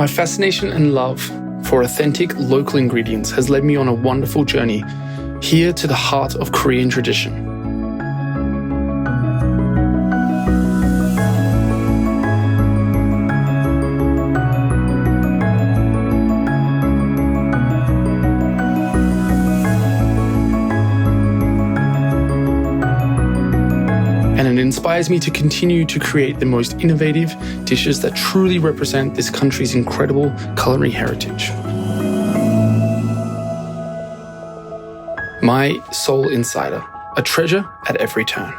My fascination and love for authentic local ingredients has led me on a wonderful journey here to the heart of Korean tradition. And it inspires me to continue to create the most innovative dishes that truly represent this country's incredible culinary heritage. My Seoul Insider, a treasure at every turn.